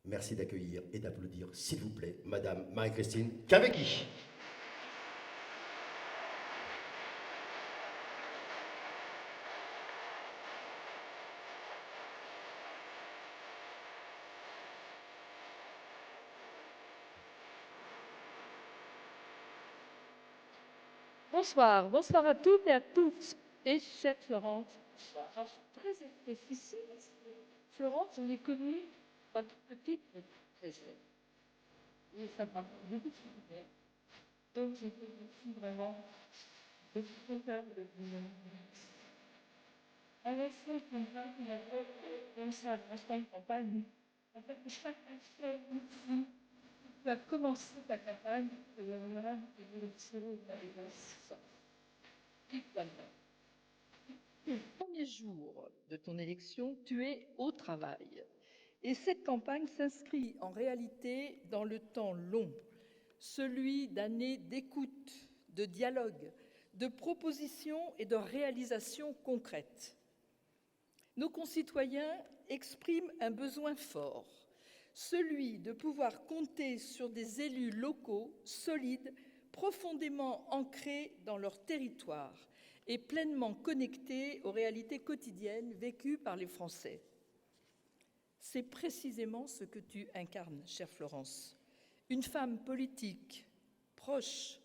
Merci d'accueillir et d'applaudir, s'il vous plaît, Madame Marie-Christine Cavecchi. Bonsoir, bonsoir à toutes et à tous. Et chère Florence, bonsoir. Alors, je suis très difficile parce que Florence, je l'ai connue quand toute petite, mais très jeune. Et ça m'a beaucoup souffert. Donc, j'ai aussi vraiment de tout faire de vous. Alors, c'est comme ça qu'on a fait comme ça, dans une campagne. En fait, chaque aspect ici, tu as commencé ta campagne, et voilà, et vous le tirez avec la force. Le premier jour de ton élection, tu es au travail. Et cette campagne s'inscrit en réalité dans le temps long, celui d'années d'écoute, de dialogue, de propositions et de réalisations concrètes. Nos concitoyens expriment un besoin fort, celui de pouvoir compter sur des élus locaux solides, profondément ancrés dans leur territoire et pleinement connectés aux réalités quotidiennes vécues par les Français. C'est précisément ce que tu incarnes, chère Florence. Une femme politique, proche,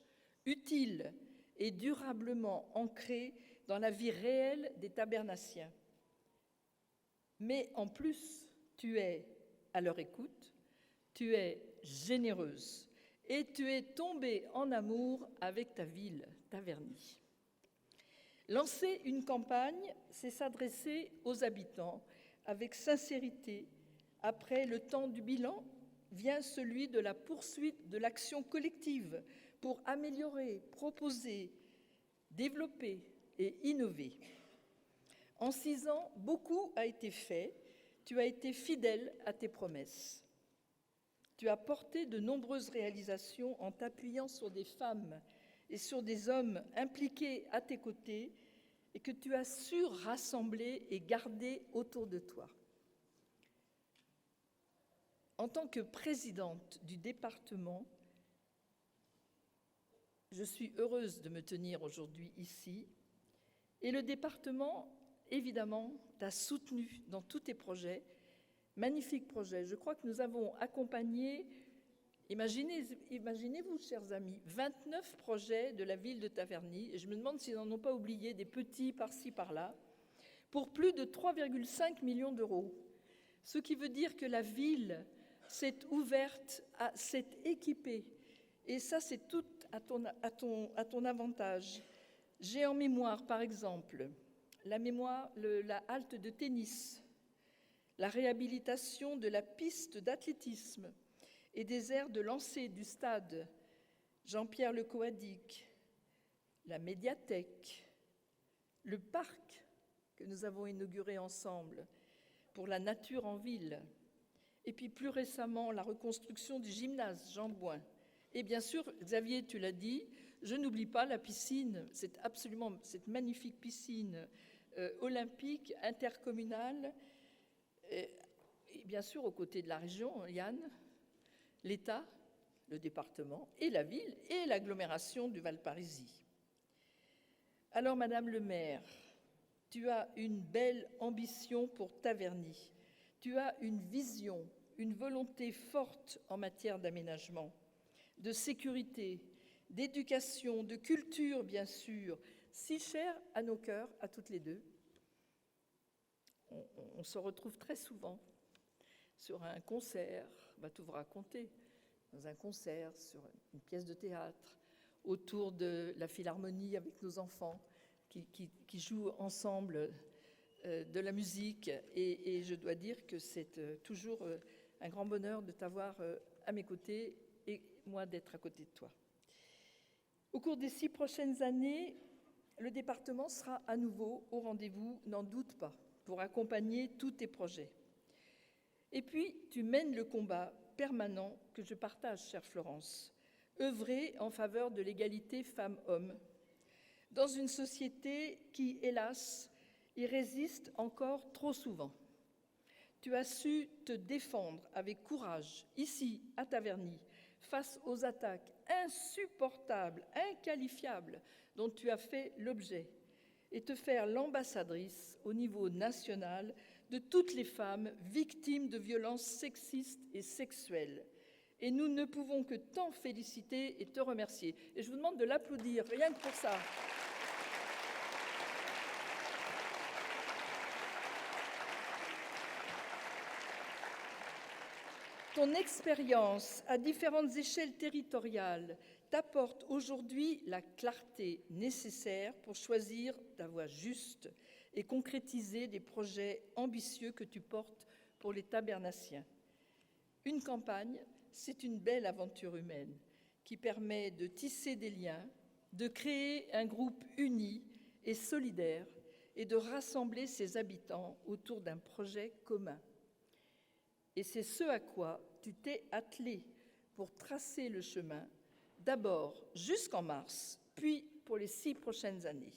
utile et durablement ancrée dans la vie réelle des tabernaciens. Mais en plus, tu es à leur écoute, tu es généreuse et tu es tombée en amour avec ta ville, Taverny. Lancer une campagne, c'est s'adresser aux habitants avec sincérité. Après le temps du bilan, vient celui de la poursuite de l'action collective pour améliorer, proposer, développer et innover. En 6 ans, beaucoup a été fait. Tu as été fidèle à tes promesses. Tu as porté de nombreuses réalisations en t'appuyant sur des femmes et sur des hommes impliqués à tes côtés et que tu as su rassembler et garder autour de toi. En tant que présidente du département, je suis heureuse de me tenir aujourd'hui ici et le département, évidemment, t'a soutenu dans tous tes projets, magnifiques projets. Je crois que nous avons accompagné, imaginez-vous, chers amis, 29 projets de la ville de Taverny, et je me demande s'ils n'en ont pas oublié des petits par-ci, par-là, pour plus de 3,5 millions d'euros. Ce qui veut dire que la ville s'est ouverte, s'est équipée, et ça, c'est tout à ton avantage. J'ai en mémoire, par exemple, la halte de tennis, la réhabilitation de la piste d'athlétisme et des aires de lancer du stade Jean-Pierre Le Coadic, la médiathèque, le parc que nous avons inauguré ensemble pour la nature en ville, et puis plus récemment la reconstruction du gymnase Jean Bouin. Et bien sûr, Xavier, tu l'as dit, je n'oublie pas la piscine, cette magnifique piscine olympique, intercommunale, et bien sûr aux côtés de la région, Yann, l'État, le département, et la ville, et l'agglomération du Val-Parisis. Alors, Madame le maire, tu as une belle ambition pour Taverny. Tu as une vision, une volonté forte en matière d'aménagement, de sécurité, d'éducation, de culture, bien sûr, si chère à nos cœurs, à toutes les deux. On se retrouve très souvent sur un concert, on va tout vous raconter, dans un concert, sur une pièce de théâtre, autour de la philharmonie avec nos enfants qui jouent ensemble de la musique. Et je dois dire que c'est toujours un grand bonheur de t'avoir à mes côtés et moi d'être à côté de toi. Au cours des 6 prochaines années, le département sera à nouveau au rendez-vous, n'en doute pas, pour accompagner tous tes projets. Et puis, tu mènes le combat permanent que je partage, chère Florence, œuvrer en faveur de l'égalité femmes-hommes, dans une société qui, hélas, y résiste encore trop souvent. Tu as su te défendre avec courage, ici, à Taverny, face aux attaques insupportables, inqualifiables dont tu as fait l'objet, et te faire l'ambassadrice au niveau national de toutes les femmes victimes de violences sexistes et sexuelles. Et nous ne pouvons que t'en féliciter et te remercier. Et je vous demande de l'applaudir, rien que pour ça. Ton expérience à différentes échelles territoriales t'apporte aujourd'hui la clarté nécessaire pour choisir ta voie juste et concrétiser des projets ambitieux que tu portes pour les tabernaciens. Une campagne, c'est une belle aventure humaine qui permet de tisser des liens, de créer un groupe uni et solidaire et de rassembler ses habitants autour d'un projet commun. Et c'est ce à quoi tu t'es attelé pour tracer le chemin, d'abord jusqu'en mars, puis pour les 6 prochaines années.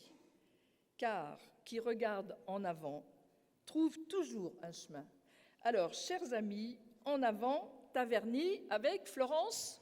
Car qui regarde en avant trouve toujours un chemin. Alors, chers amis, en avant, Taverny avec Florence